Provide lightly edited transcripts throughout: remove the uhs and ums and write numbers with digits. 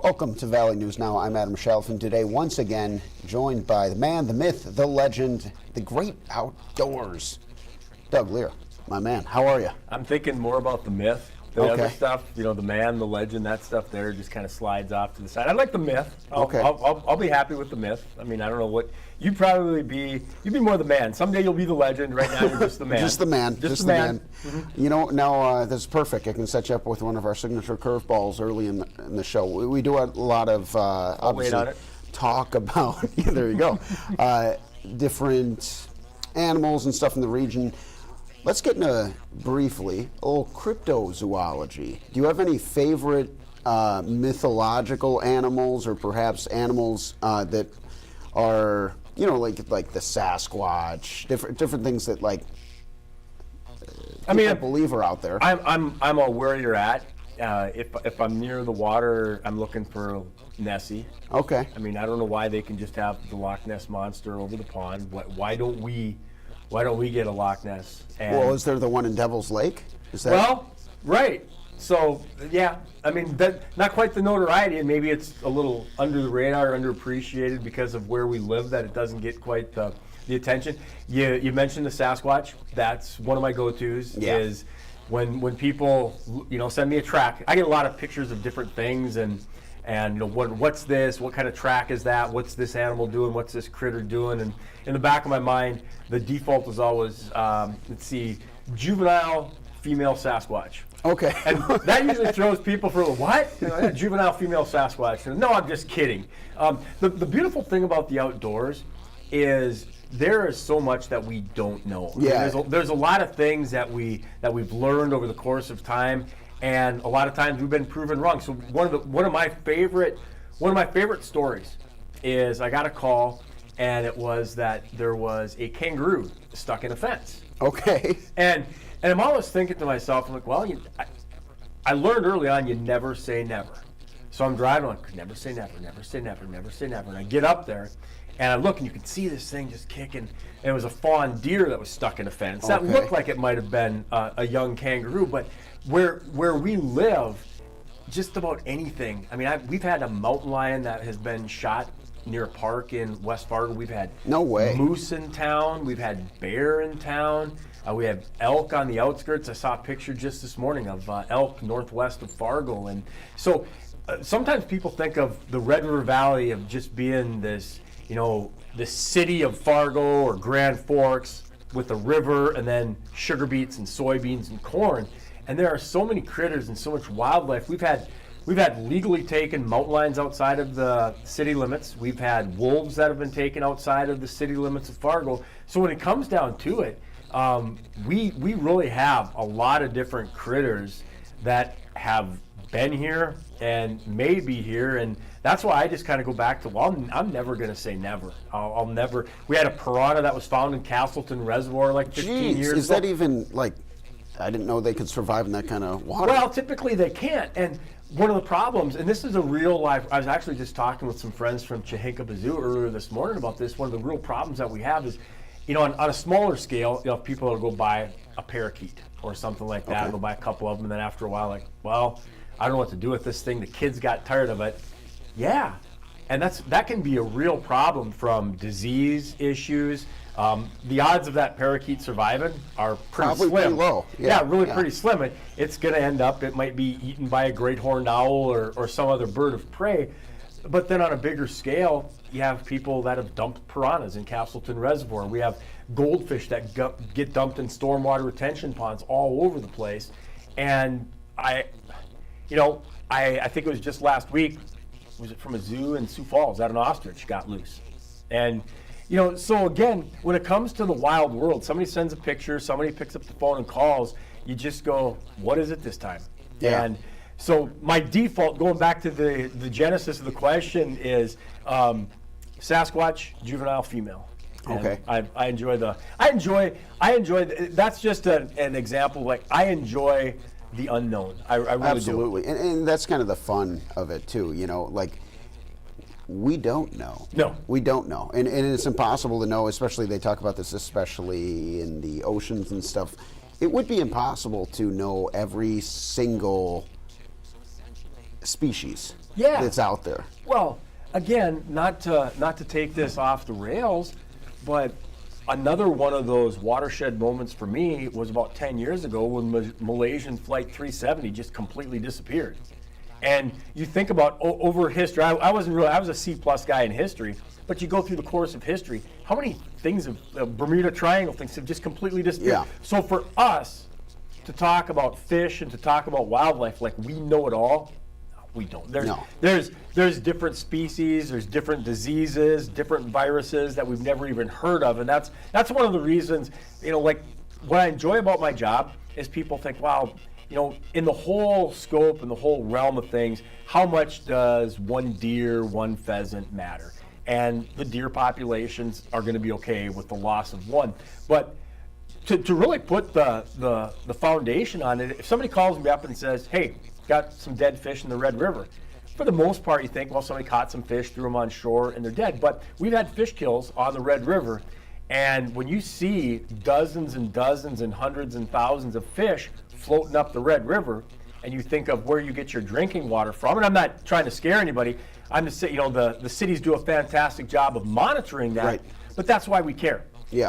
Welcome to Valley News Now. I'm Adam Shelf, and today, once again, joined by the man, the myth, the legend, the great outdoors, Doug Leier. My man, how are you? I'm thinking more about the myth. The other stuff, you know, the man, the legend, that stuff there just kind of slides off to the side. I like the myth. I'll be happy with the myth. I mean, I don't know what you'd be more the man. Someday you'll be the legend. Right now you're just the man. Just the man. Just the man. Mm-hmm. You know, now this is perfect. I can set you up with one of our signature curveballs early in the show. We do a lot of obviously talk about. Yeah, there you go. Different animals and stuff in the region. Let's get into, briefly, a little cryptozoology. Do you have any favorite mythological animals, or perhaps animals that are, you know, like the Sasquatch, different things that I believe are out there? I'm aware you're at. If I'm near the water, I'm looking for Nessie. Okay. I mean, I don't know why they can just have the Loch Ness monster over the pond. Why don't we get a Loch Ness? Well, is there the one in Devil's Lake? Well, right. So, yeah, I mean, not quite the notoriety, and maybe it's a little under the radar, underappreciated because of where we live, that it doesn't get quite the attention. You mentioned the Sasquatch. That's one of my go-tos. Yeah. Is when people, you know, send me a track. I get a lot of pictures of different things, and you know, what's this? What kind of track is that? What's this animal doing? What's this critter doing? And in the back of my mind, the default is always, let's see, juvenile female Sasquatch. Okay. And that usually throws people for what? You know, juvenile female Sasquatch. No, I'm just kidding. The beautiful thing about the outdoors is there is so much that we don't know. Yeah. I mean, there's a lot of things that we've learned over the course of time, and a lot of times we've been proven wrong. So one of my favorite stories is I got a call, and it was that there was a kangaroo stuck in a fence. Okay. And I'm always thinking to myself, I'm like, well, I learned early on you never say never. So I'm driving, I'm like, never say never, never say never, never say never. And I get up there, and I look, and you can see this thing just kicking. And it was a fawn deer that was stuck in a fence. That looked like it might have been a young kangaroo, but where we live, just about anything. I mean, we've had a mountain lion that has been shot near a park in West Fargo. We've had moose in town. We've had bear in town. We have elk on the outskirts. I saw a picture just this morning of elk northwest of Fargo. And so sometimes people think of the Red River Valley of just being this, you know, the city of Fargo or Grand Forks with a river and then sugar beets and soybeans and corn. And there are so many critters and so much wildlife. We've had legally taken mountain lions outside of the city limits. We've had wolves that have been taken outside of the city limits of Fargo. So when it comes down to it, we really have a lot of different critters that have been here and may be here, and that's why I just kind of go back to, well, I'm never going to say never. I'll never. We had a piranha that was found in Castleton Reservoir like 15 years ago. Is that even, like, I didn't know they could survive in that kind of water. Well, typically they can't, and one of the problems, and this is a real life, I was actually just talking with some friends from Chehinkabazoo earlier this morning about this. One of the real problems that we have is, you know, on a smaller scale, you know, if people will go buy a parakeet or something like that, they'll buy a couple of them, and then after a while, like, well, I don't know what to do with this thing. The kids got tired of it. Yeah, and that can be a real problem from disease issues. The odds of that parakeet surviving are probably slim. Pretty low. Pretty slim. It's going to end up, it might be eaten by a great horned owl or some other bird of prey. But then on a bigger scale, you have people that have dumped piranhas in Castleton Reservoir. We have goldfish that get dumped in stormwater retention ponds all over the place. And I think it was just last week, was it from a zoo in Sioux Falls, that an ostrich got loose. And, you know, so again, when it comes to the wild world, somebody sends a picture, somebody picks up the phone and calls, you just go, what is it this time? Yeah. And so my default, going back to the genesis of the question, is Sasquatch, juvenile female. And okay. I enjoy that's just an example. Like, I enjoy the unknown. I really Absolutely. do. And that's kind of the fun of it too, you know, like, we don't know. No. We don't know. And it's impossible to know, especially they talk about this, especially in the oceans and stuff. It would be impossible to know every single species that's out there. Well, again, not to take this off the rails, but another one of those watershed moments for me was about 10 years ago when Malaysian Flight 370 just completely disappeared. And you think about over history, I was a C+ guy in history, but you go through the course of history, how many things of Bermuda Triangle things have just completely disappeared? Yeah. So for us to talk about fish and to talk about wildlife like we know it all, we don't. There's different species, there's different diseases, different viruses that we've never even heard of, and that's one of the reasons, like what I enjoy about my job is people think, wow, in the whole scope and the whole realm of things, how much does one deer, one pheasant matter? And the deer populations are going to be okay with the loss of one. But to really put the foundation on it, if somebody calls me up and says, hey, got some dead fish in the Red River, for the most part you think, well, somebody caught some fish, threw them on shore, and they're dead. But we've had fish kills on the Red River, and when you see dozens and dozens and hundreds and thousands of fish floating up the Red River, and you think of where you get your drinking water from, and I'm not trying to scare anybody, I'm just saying, the cities do a fantastic job of monitoring that, right. But that's why we care. Yeah.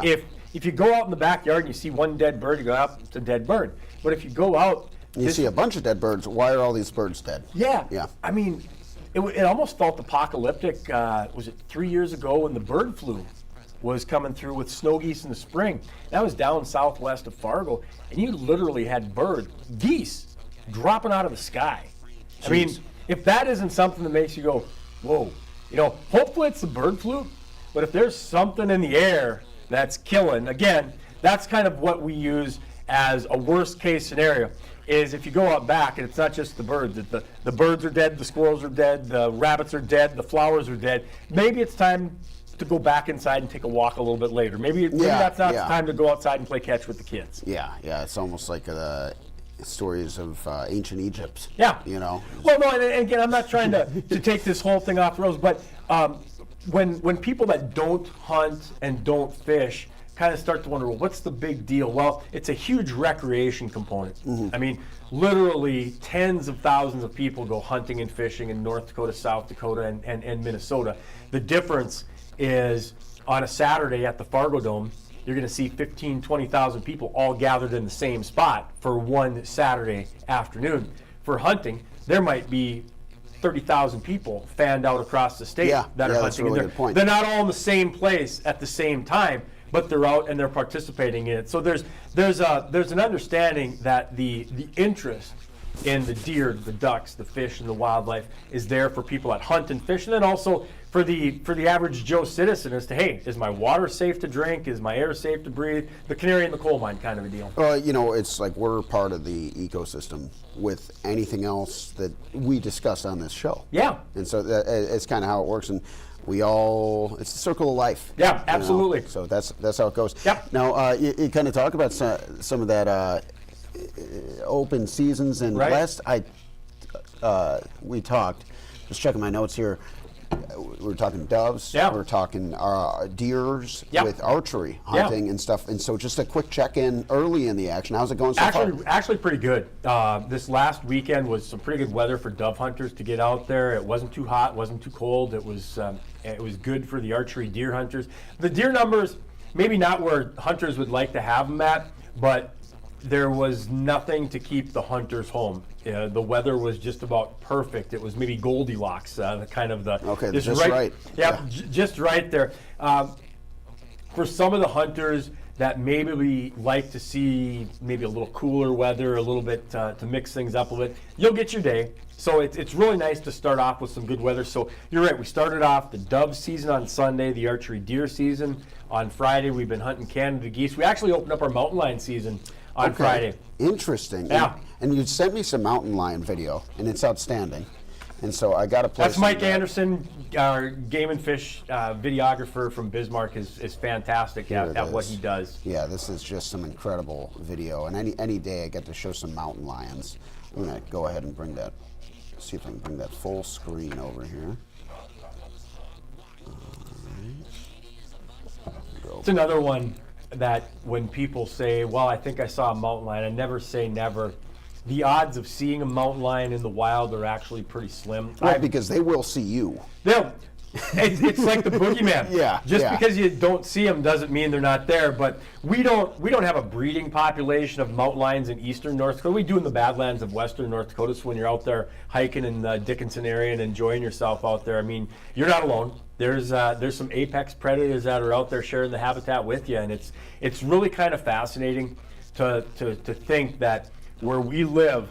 If you go out in the backyard and you see one dead bird, you go, up, it's a dead bird. But if you go out, you see a bunch of dead birds. Why are all these birds dead? Yeah. Yeah. I mean, it almost felt apocalyptic. Was it 3 years ago when the bird flu was coming through with snow geese in the spring? That was down southwest of Fargo, and you literally had geese dropping out of the sky. Jeez. I mean, if that isn't something that makes you go, whoa, hopefully it's the bird flu, but if there's something in the air that's killing, again, that's kind of what we use as a worst case scenario, is if you go out back and it's not just the birds, the birds are dead, the squirrels are dead, the rabbits are dead, the flowers are dead, maybe it's time to go back inside and take a walk a little bit later. Maybe that's not the time to go outside and play catch with the kids. Yeah, it's almost like stories of ancient Egypt. Yeah. Well, no, and again, I'm not trying to take this whole thing off the rails, but when people that don't hunt and don't fish kind of start to wonder, well, what's the big deal? Well, it's a huge recreation component. Mm-hmm. I mean, literally tens of thousands of people go hunting and fishing in North Dakota, South Dakota, and Minnesota. The difference is on a Saturday at the Fargo Dome, you're going to see 15, 20,000 people all gathered in the same spot for one Saturday afternoon. For hunting, there might be 30,000 people fanned out across the state that are hunting. That's a really good point. They're not all in the same place at the same time, but they're out and they're participating in it. So there's an understanding that the interest in the deer, the ducks, the fish, and the wildlife is there for people that hunt and fish, and then also for the average Joe citizen as to, hey, is my water safe to drink? Is my air safe to breathe? The canary in the coal mine kind of a deal. It's like we're part of the ecosystem with anything else that we discuss on this show. Yeah. And so it's kind of how it works, and it's the circle of life. Yeah, absolutely. So that's how it goes. Yep. Now, you kind of talk about some of that open seasons, and right. We talked, just checking my notes here, we were talking doves, we were talking deers with archery hunting and stuff, and so just a quick check-in early in the action. How's it going so far? Actually pretty good. This last weekend was some pretty good weather for dove hunters to get out there. It wasn't too hot, wasn't too cold. It was good for the archery deer hunters. The deer numbers, maybe not where hunters would like to have them at, but there was nothing to keep the hunters home. The weather was just about perfect. It was maybe Goldilocks, Okay, just right. Yeah, just right there. For some of the hunters that maybe like to see maybe a little cooler weather, a little bit to mix things up a bit, you'll get your day. So it's really nice to start off with some good weather. So you're right, we started off the dove season on Sunday, the archery deer season on Friday. We've been hunting Canada geese. We actually opened up our mountain lion season on Friday. Interesting. Yeah. And you sent me some mountain lion video, and it's outstanding. And so I got to play. That's Mike Anderson, our game and fish videographer from Bismarck, is fantastic at what he does. Yeah, this is just some incredible video. And any day I get to show some mountain lions. I'm going to go ahead and see if I can bring that full screen over here. It's another one that when people say, well, I think I saw a mountain lion, I never say never. the odds of seeing a mountain lion in the wild are actually pretty slim. Right, because they will see you. It's like the boogeyman. Yeah. Just because you don't see them doesn't mean they're not there. But we don't have a breeding population of mountain lions in eastern North Dakota. We do in the Badlands of western North Dakota. So when you're out there hiking in the Dickinson area and enjoying yourself out there, I mean, you're not alone. There's some apex predators that are out there sharing the habitat with you, and it's really kind of fascinating to think that where we live,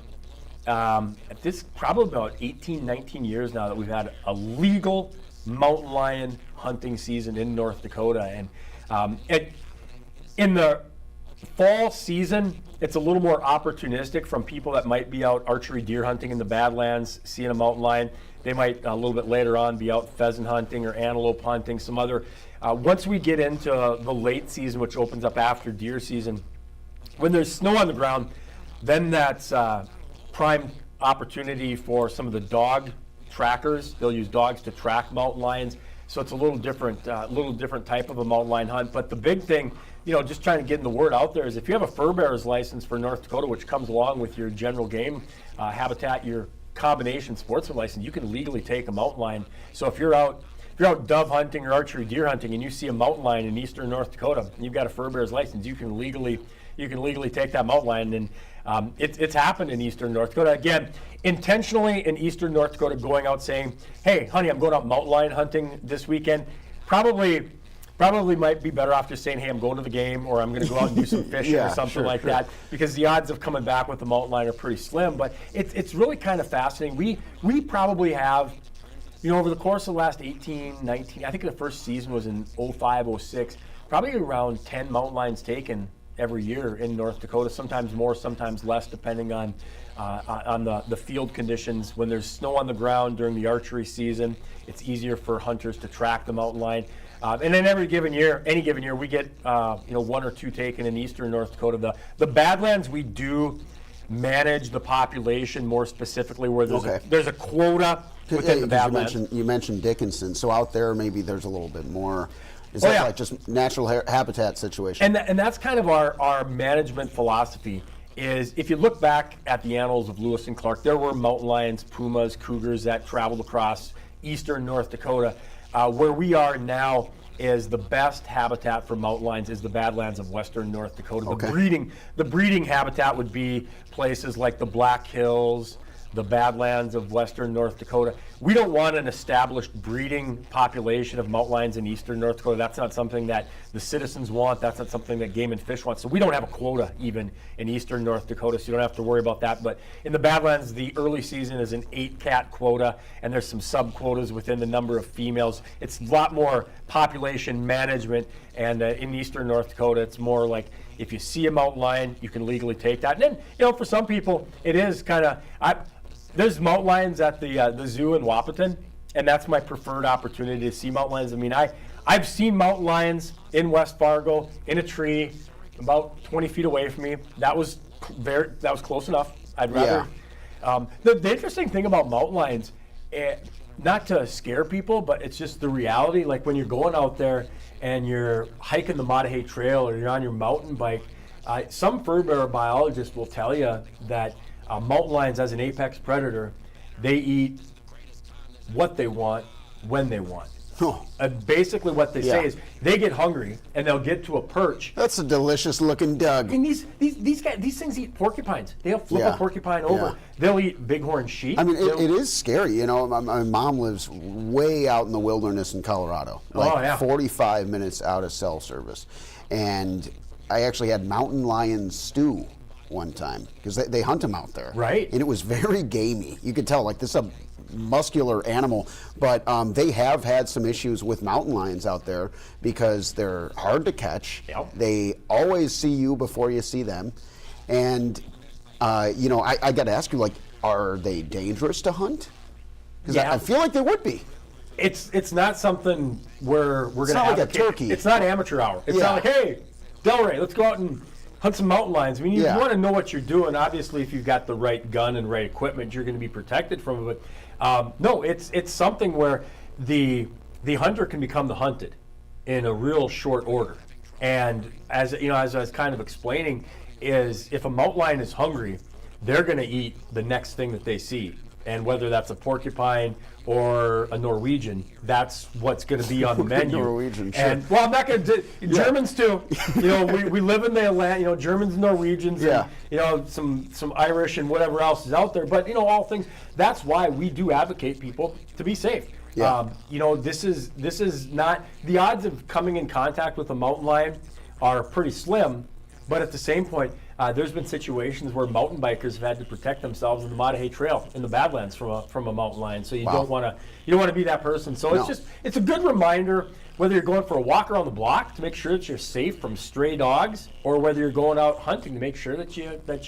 this probably about 18, 19 years now that we've had a legal mountain lion hunting season in North Dakota. And in the fall season, it's a little more opportunistic from people that might be out archery deer hunting in the Badlands, seeing a mountain lion. They might a little bit later on be out pheasant hunting or antelope hunting, some other. Once we get into the late season, which opens up after deer season, when there's snow on the ground, then that's prime opportunity for some of the dog trackers. They'll use dogs to track mountain lions, so it's a little different type of a mountain lion hunt. But the big thing, just trying to get the word out there, is if you have a fur bearer's license for North Dakota, which comes along with your general game habitat, your combination sportsman license, you can legally take a mountain lion. So if you're out dove hunting or archery deer hunting and you see a mountain lion in eastern North Dakota and you've got a fur bearer's license, you can legally take that mountain lion. And it's happened in eastern North Dakota. Again, intentionally in eastern North Dakota, going out saying, hey, honey, I'm going out mountain lion hunting this weekend, probably might be better off just saying, hey, I'm going to the game, or I'm going to go out and do some fishing or something like that, because the odds of coming back with the mountain lion are pretty slim. But it's really kind of fascinating. We probably have, over the course of the last 18, 19, I think the first season was in 05, 06, probably around 10 mountain lions taken every year in North Dakota, sometimes more, sometimes less, depending on the field conditions. When there's snow on the ground during the archery season, it's easier for hunters to track the mountain lion. And then any given year, we get one or two taken in eastern North Dakota. The Badlands, we do manage the population more specifically, where there's a quota within the Badlands. You mentioned Dickinson, so out there maybe there's a little bit more. Is that like just natural habitat situation? And that's kind of our management philosophy. Is if you look back at the annals of Lewis and Clark, there were mountain lions, pumas, cougars that traveled across eastern North Dakota. Where we are now is the best habitat for mountain lions is the Badlands of western North Dakota. The breeding habitat would be places like the Black Hills, the Badlands of western North Dakota. We don't want an established breeding population of mountain lions in eastern North Dakota. That's not something that the citizens want. That's not something that Game and Fish wants. So we don't have a quota even in eastern North Dakota, so you don't have to worry about that. But in the Badlands, the early season is an 8-cat quota, and there's some sub-quotas within the number of females. It's a lot more population management, and in eastern North Dakota, it's more like if you see a mountain lion, you can legally take that. And then, for some people, it is kind of... There's mountain lions at the zoo in Wahpeton, and that's my preferred opportunity to see mountain lions. I mean, I've seen mountain lions in West Fargo in a tree about 20 feet away from me. That was close enough. I'd rather. Yeah. The interesting thing about mountain lions, not to scare people, but it's just the reality. Like when you're going out there and you're hiking the Mattahay Trail or you're on your mountain bike, some fur bearer biologists will tell you that mountain lions, as an apex predator, they eat what they want when they want. Basically what they say is they get hungry and they'll get to a perch. That's a delicious looking Doug. And these things eat porcupines. They'll flip a porcupine over. They'll eat bighorn sheep. I mean, it is scary. My mom lives way out in the wilderness in Colorado, 45 minutes out of cell service. And I actually had mountain lion stew one time, because they hunt them out there. Right. And it was very gamey. You could tell, like, this is a muscular animal, but they have had some issues with mountain lions out there because they're hard to catch. Yep. They always see you before you see them. And, I got to ask you, like, are they dangerous to hunt? Because I feel like they would be. It's not something where we're going to have like a turkey. It's not amateur hour. It's not like, hey, Delray, let's go out and hunt some mountain lions. I mean, you want to know what you're doing. Obviously, if you've got the right gun and right equipment, you're going to be protected from it. But no, it's something where the hunter can become the hunted in a real short order. And as I was kind of explaining, is if a mountain lion is hungry, they're going to eat the next thing that they see. And whether that's a porcupine or a Norwegian, that's what's going to be on the menu. Norwegian, sure. And well, I'm not going to. Germans too. We live in the Atlantic. Germans, and Norwegians, yeah. and some Irish and whatever else is out there. But all things. That's why we do advocate people to be safe. Yeah. This is not the odds of coming in contact with a mountain lion are pretty slim, but at the same point. There's been situations where mountain bikers have had to protect themselves in the Mattahay Trail in the Badlands from a mountain lion. So you don't want to be that person. So it's a good reminder whether you're going for a walk around the block to make sure that you're safe from stray dogs, or whether you're going out hunting to make sure that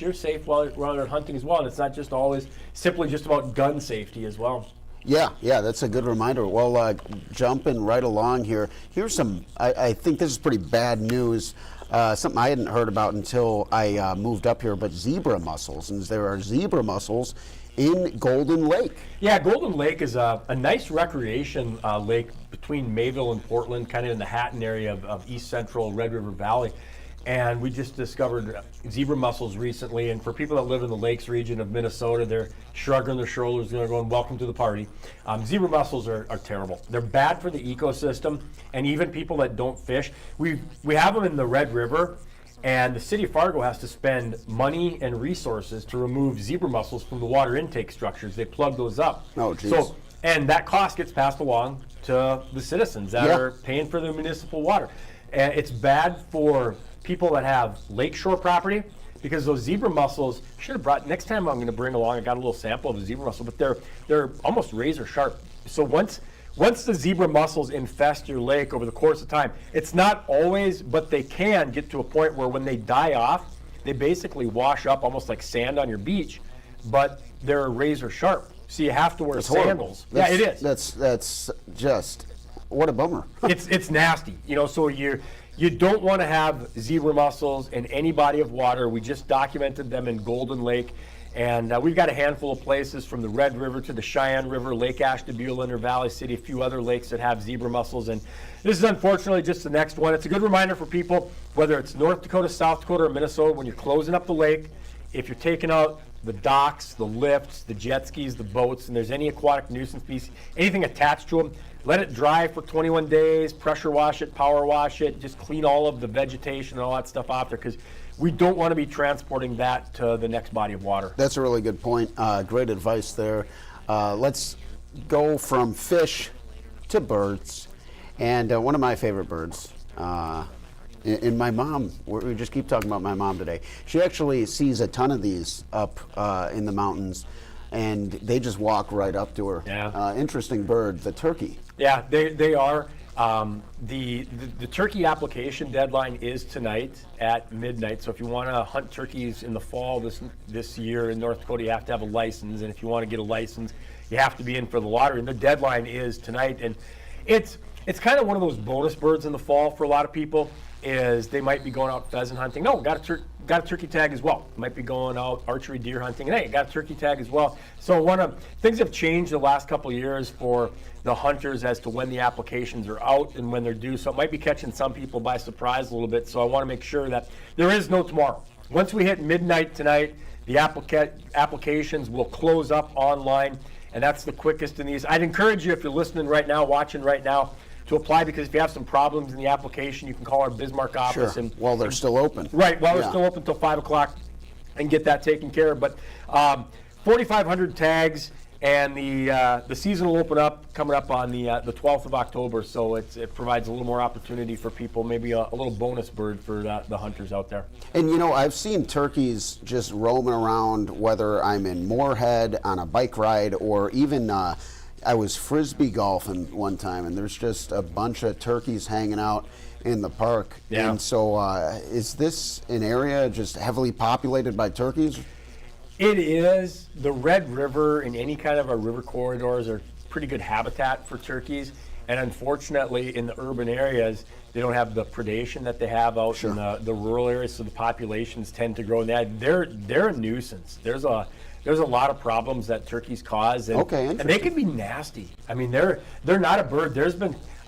you're safe while you're hunting as well. And it's not just always simply just about gun safety as well. Yeah, that's a good reminder. Well, jumping right along here, here's some, I think this is pretty bad news. Something I hadn't heard about until I moved up here, but zebra mussels. And there are zebra mussels in Golden Lake. Yeah, Golden Lake is a nice recreation lake between Mayville and Portland, kind of in the Hatton area of east central Red River Valley. And we just discovered zebra mussels recently. And for people that live in the lakes region of Minnesota, they're shrugging their shoulders, going, welcome to the party. Zebra mussels are terrible. They're bad for the ecosystem, and even people that don't fish. We have them in the Red River, and the city of Fargo has to spend money and resources to remove zebra mussels from the water intake structures. They plug those up. Oh, geez. And that cost gets passed along to the citizens that are paying for the municipal water. And it's bad for people that have lakeshore property, because those zebra mussels, should have brought, next time I'm going to bring along, I got a little sample of a zebra mussel, but they're almost razor sharp. So once the zebra mussels infest your lake over the course of time, it's not always, but they can get to a point where when they die off, they basically wash up almost like sand on your beach, but they're razor sharp. So you have to wear sandals. Yeah, it is. That's just, what a bummer. It's nasty. So you don't want to have zebra mussels in any body of water. We just documented them in Golden Lake. And we've got a handful of places from the Red River to the Cheyenne River, Lake Ashtabula, or Valley City, a few other lakes that have zebra mussels. And this is unfortunately just the next one. It's a good reminder for people, whether it's North Dakota, South Dakota, or Minnesota, when you're closing up the lake, if you're taking out the docks, the lifts, the jet skis, the boats, and there's any aquatic nuisance species, anything attached to them, let it dry for 21 days, pressure wash it, power wash it, just clean all of the vegetation and all that stuff off there, because we don't want to be transporting that to the next body of water. That's a really good point. Great advice there. Let's go from fish to birds. And one of my favorite birds, and my mom, we just keep talking about my mom today. She actually sees a ton of these up in the mountains, and they just walk right up to her. Yeah. Interesting bird, the turkey. Yeah, they are. The turkey application deadline is tonight at midnight. So if you want to hunt turkeys in the fall this year in North Dakota, you have to have a license. And if you want to get a license, you have to be in for the lottery. And the deadline is tonight. And it's kind of one of those bonus birds in the fall for a lot of people. Is they might be going out pheasant hunting. No, got a turkey tag as well. Might be going out archery deer hunting. And hey, got a turkey tag as well. So things have changed the last couple of years for the hunters as to when the applications are out and when they're due. So it might be catching some people by surprise a little bit. So I want to make sure that there is no tomorrow. Once we hit midnight tonight, the applications will close up online, and that's the quickest in these. I'd encourage you, if you're listening right now, watching right now, to apply, because if you have some problems in the application, you can call our Bismarck office. Sure. While they're still open. Right, while they're still open until 5 o'clock, and get that taken care of. But 4,500 tags, and the season will open up coming up on the 12th of October. So it provides a little more opportunity for people, maybe a little bonus bird for the hunters out there. And I've seen turkeys just roaming around, whether I'm in Moorhead on a bike ride, or even I was frisbee golfing one time, and there's just a bunch of turkeys hanging out in the park. Yeah. And so is this an area just heavily populated by turkeys? It is. The Red River and any kind of our river corridors are pretty good habitat for turkeys. And unfortunately, in the urban areas, they don't have the predation that they have out in the rural areas, so the populations tend to grow. And they're a nuisance. There's a lot of problems that turkeys cause, and they can be nasty. I mean, they're not a bird.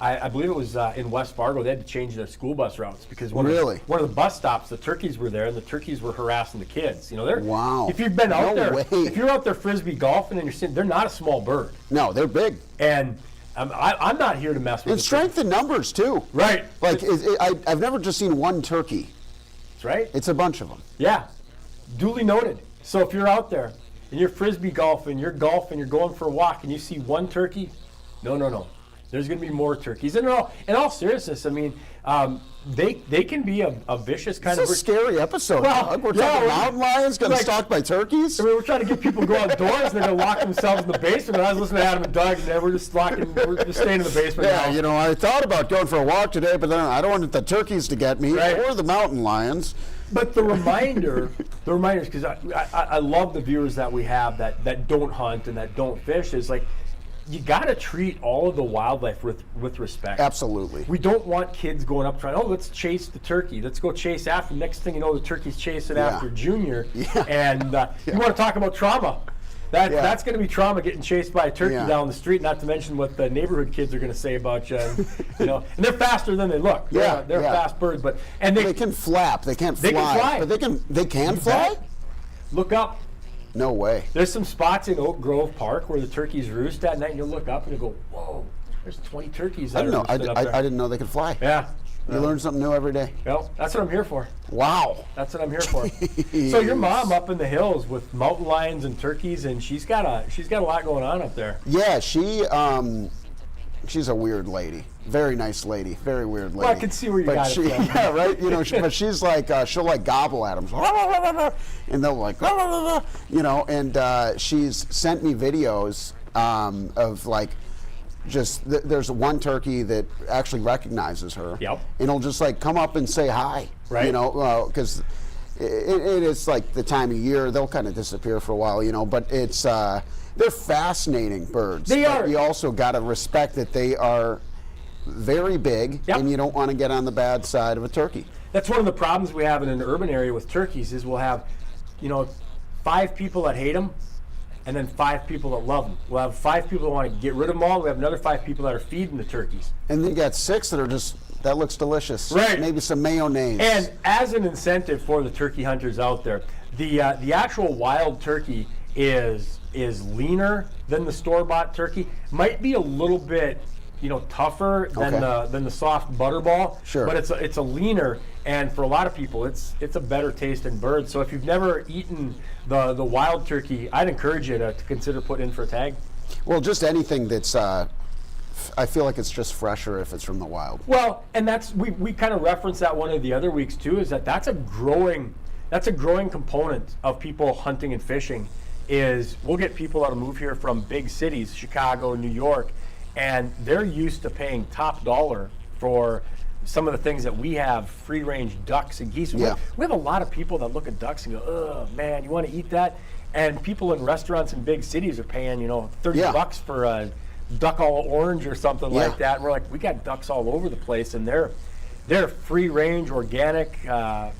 I believe it was in West Fargo. They had to change their school bus routes because one of the bus stops, the turkeys were there, and the turkeys were harassing the kids. You know, Wow. If you've been out there, way. if you're out there frisbee golfing and you're seeing, they're not a small bird. No, they're big. And I'm not here to mess with. And strength in numbers too. Right. Like I've never just seen one turkey. That's right. It's a bunch of them. Yeah. Duly noted. So if you're out there and you're frisbee golfing, you're going for a walk, and you see one turkey, no. There's going to be more turkeys. And in all seriousness, I mean, they can be a vicious kind of. It's a scary episode. Well, We're talking mountain lions getting like, stalked by turkeys. I mean, we're trying to get people to go outdoors, and they're going to lock themselves in the basement. And I was listening to Adam and Doug, and we're just staying in the basement Yeah, now. you know, I thought about going for a walk today, but then I don't want the turkeys to get me or the mountain lions. But the reminders, because I love the viewers that we have that don't hunt and that don't fish, is like, you got to treat all of the wildlife with respect. Absolutely. We don't want kids going up trying, let's chase the turkey. Let's go chase after. Next thing you know, the turkey's chasing after Junior. Yeah. And you want to talk about trauma. That's going to be trauma, getting chased by a turkey down the street, not to mention what the neighborhood kids are going to say about you. You know, and they're faster than they look. They're fast birds, but they can flap. They can't fly. They can fly. But they can fly? Look up. No way. There's some spots in Oak Grove Park where the turkeys roost at night, and you'll look up and you go, whoa, there's 20 turkeys that I didn't know they could fly. Yeah. You learn something new every day. Well, that's what I'm here for. Wow. That's what I'm here for. So your mom up in the hills with mountain lions and turkeys, and she's got a lot going on up there. Yeah, she's a weird lady. Very nice lady. Very weird lady. Well, I can see where you got it from. Yeah, right. You know, but she's like she'll like gobble at them, and they'll like, you know. And she's sent me videos of like just there's one turkey that actually recognizes her. Yep. And it'll just like come up and say hi. Right. You know, because it is like the time of year they'll kind of disappear for a while. You know, but it's they're fascinating birds. They are. But you also got to respect that they are very big, and you don't want to get on the bad side of a turkey. That's one of the problems we have in an urban area with turkeys is we'll have, 5 people that hate them, and then 5 people that love them. We'll have 5 people that want to get rid of them all. We have another 5 people that are feeding the turkeys. And then you got 6 that are just, that looks delicious. Right. Maybe some mayonnaise. And as an incentive for the turkey hunters out there, the actual wild turkey is leaner than the store-bought turkey. Might be a little bit tougher than the soft butterball. Sure. But it's a leaner, and for a lot of people, it's a better tasting bird. So if you've never eaten the wild turkey, I'd encourage you to consider putting in for a tag. Well, just anything that's I feel like it's just fresher if it's from the wild. Well, and that's we kind of referenced that one of the other weeks too. Is that's a growing component of people hunting and fishing. Is we'll get people that'll move here from big cities, Chicago, New York. And they're used to paying top dollar for some of the things that we have, free-range ducks and geese. Yeah. We have a lot of people that look at ducks and go, "Oh man, you want to eat that?" And people in restaurants in big cities are paying, $30 for a duck all orange or something like that. And we're like, we got ducks all over the place, and they're free-range, organic. Come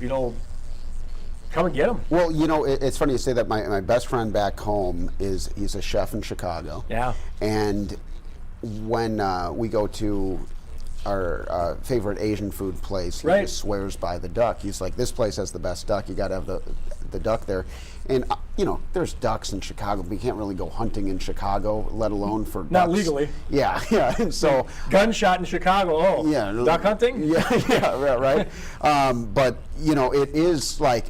and get them. Well, it's funny you say that. My best friend back home he's a chef in Chicago. Yeah. And when we go to our favorite Asian food place, he just swears by the duck. He's like, this place has the best duck. You got to have the duck there. And there's ducks in Chicago, but you can't really go hunting in Chicago, let alone for ducks. Not legally. Yeah. And so gunshot in Chicago. Oh, yeah. Duck hunting. Yeah, right. But it is like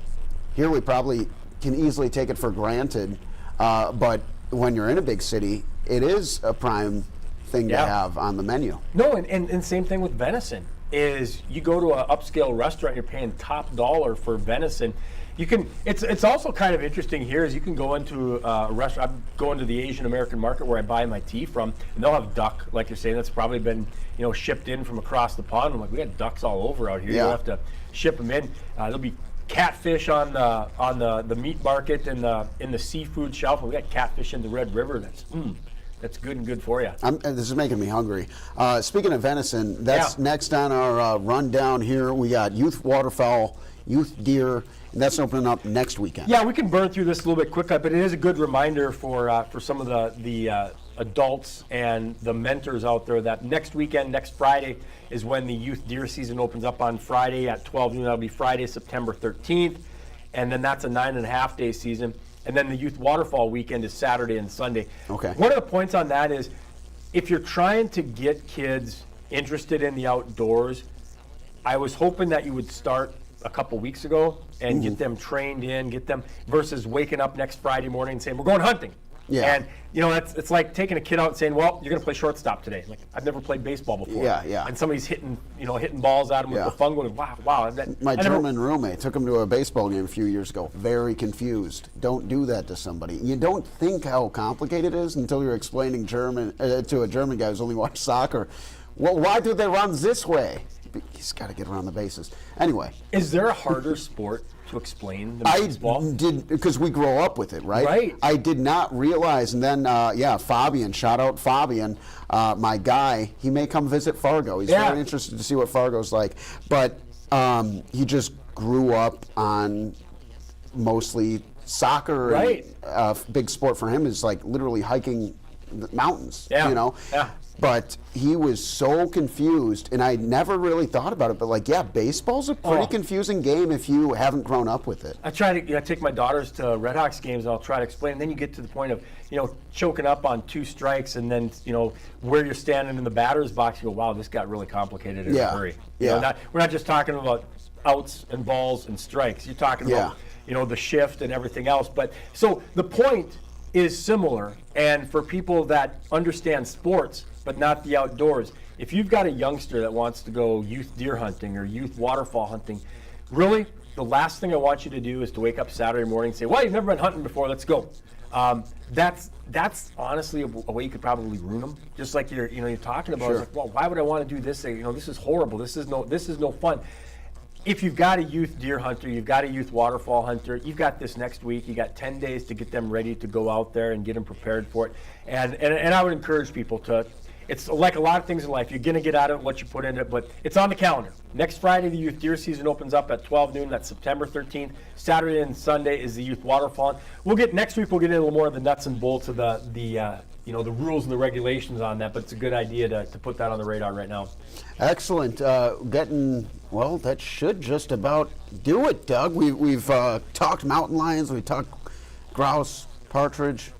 here we probably can easily take it for granted, but when you're in a big city, it is a prime thing to have on the menu. No, and same thing with venison. Is you go to an upscale restaurant, you're paying top dollar for venison. You can. It's also kind of interesting here. Is you can go into a restaurant. I'm going to the Asian American market where I buy my tea from, and they'll have duck, like you're saying. That's probably been shipped in from across the pond. I'm like, we got ducks all over out here. You don't have to ship them in. There'll be catfish on the meat market and in the seafood shelf. And we got catfish in the Red River. that's good and good for you. This is making me hungry. Speaking of venison, that's next on our rundown here. We got youth waterfowl, youth deer, and that's opening up next weekend. Yeah, we can burn through this a little bit quickly, but it is a good reminder for some of the adults and the mentors out there that next weekend, next Friday, is when the youth deer season opens up on Friday at 12 noon. That'll be Friday, September 13th, and then that's a 9.5 day season. And then the youth waterfowl weekend is Saturday and Sunday. Okay. One of the points on that is, if you're trying to get kids interested in the outdoors, I was hoping that you would start a couple weeks ago and get them trained in, get them, versus waking up next Friday morning and saying, we're going hunting. Yeah. And it's like taking a kid out and saying, well, you're going to play shortstop today. Like, I've never played baseball before. Yeah. And somebody's hitting balls at him with the phone going, wow. My German roommate took him to a baseball game a few years ago. Very confused. Don't do that to somebody. You don't think how complicated it is until you're explaining German to a German guy who's only watched soccer. Well, why do they run this way? He's got to get around the bases. Anyway. Is there a harder sport to explain than baseball? I did, because we grow up with it, right? Right. I did not realize, and then, Fabian, shout out Fabian, my guy, he may come visit Fargo. He's very interested to see what Fargo's like. But he just grew up on mostly soccer. Right. And, big sport for him is like literally hiking the mountains, you know? Yeah. But he was so confused, and I never really thought about it, but baseball's a pretty confusing game if you haven't grown up with it. I try to take my daughters to Red Hawks games, and I'll try to explain. And then you get to the point of, choking up on 2 strikes, and then, where you're standing in the batter's box, you go, wow, this got really complicated in a hurry. Yeah. We're not just talking about outs and balls and strikes. You're talking about, the shift and everything else. But so the point is similar, and for people that understand sports, but not the outdoors. If you've got a youngster that wants to go youth deer hunting or youth waterfowl hunting, really, the last thing I want you to do is to wake up Saturday morning and say, well, you've never been hunting before, let's go. That's honestly a way you could probably ruin them. Just like you're talking about, it's like, well, why would I want to do this? This is horrible. This is no fun. If you've got a youth deer hunter, you've got a youth waterfowl hunter, you've got this next week, you got 10 days to get them ready to go out there and get them prepared for it. And I would encourage people to, it's like a lot of things in life, you're going to get out of it what you put into it, but it's on the calendar. Next Friday, the youth deer season opens up at 12 noon. That's September 13th. Saturday and Sunday is the youth waterfowl. Next week, we'll get into a little more of the nuts and bolts of the rules and the regulations on that, but it's a good idea to put that on the radar right now. Excellent. That should just about do it, Doug. We've talked mountain lions, we talked grouse, partridge.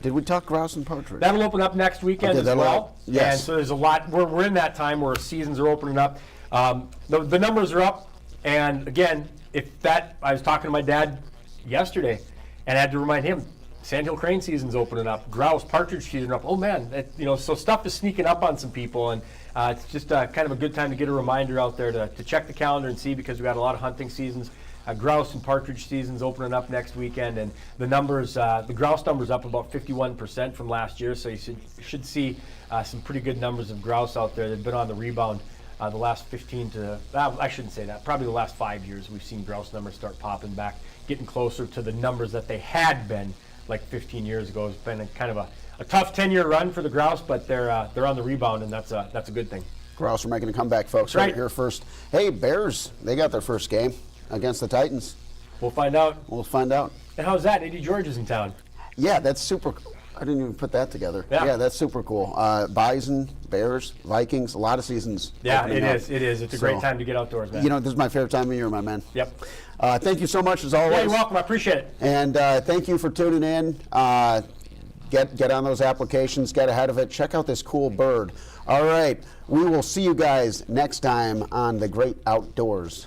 Did we talk grouse and partridge? That'll open up next weekend as well. Yes. And so there's a lot. We're in that time where seasons are opening up. The numbers are up. And again, I was talking to my dad yesterday, and I had to remind him, sandhill crane season's opening up, grouse, partridge season up. Oh man, so stuff is sneaking up on some people, and it's just kind of a good time to get a reminder out there to check the calendar and see, because we've got a lot of hunting seasons. Grouse and partridge season's opening up next weekend, and the numbers, the grouse numbers up about 51% from last year, so you should see some pretty good numbers of grouse out there. They've been on the rebound the last 15 to, I shouldn't say that, probably the last 5 years we've seen grouse numbers start popping back, getting closer to the numbers that they had been like 15 years ago. It's been kind of a tough 10-year run for the grouse, but they're on the rebound, and that's a good thing. Grouse are making a comeback, folks. Right here first. Hey, Bears, they got their first game against the Titans. We'll find out. And how's that? Eddie George is in town. Yeah, that's super. I didn't even put that together. Yeah, that's super cool. Bison, Bears, Vikings, a lot of seasons. Yeah, it is. It's a great time to get outdoors, man. This is my favorite time of year, my man. Yep. Thank you so much, as always. Yeah, you're welcome. I appreciate it. And thank you for tuning in. Get on those applications. Get ahead of it. Check out this cool bird. All right. We will see you guys next time on The Great Outdoors.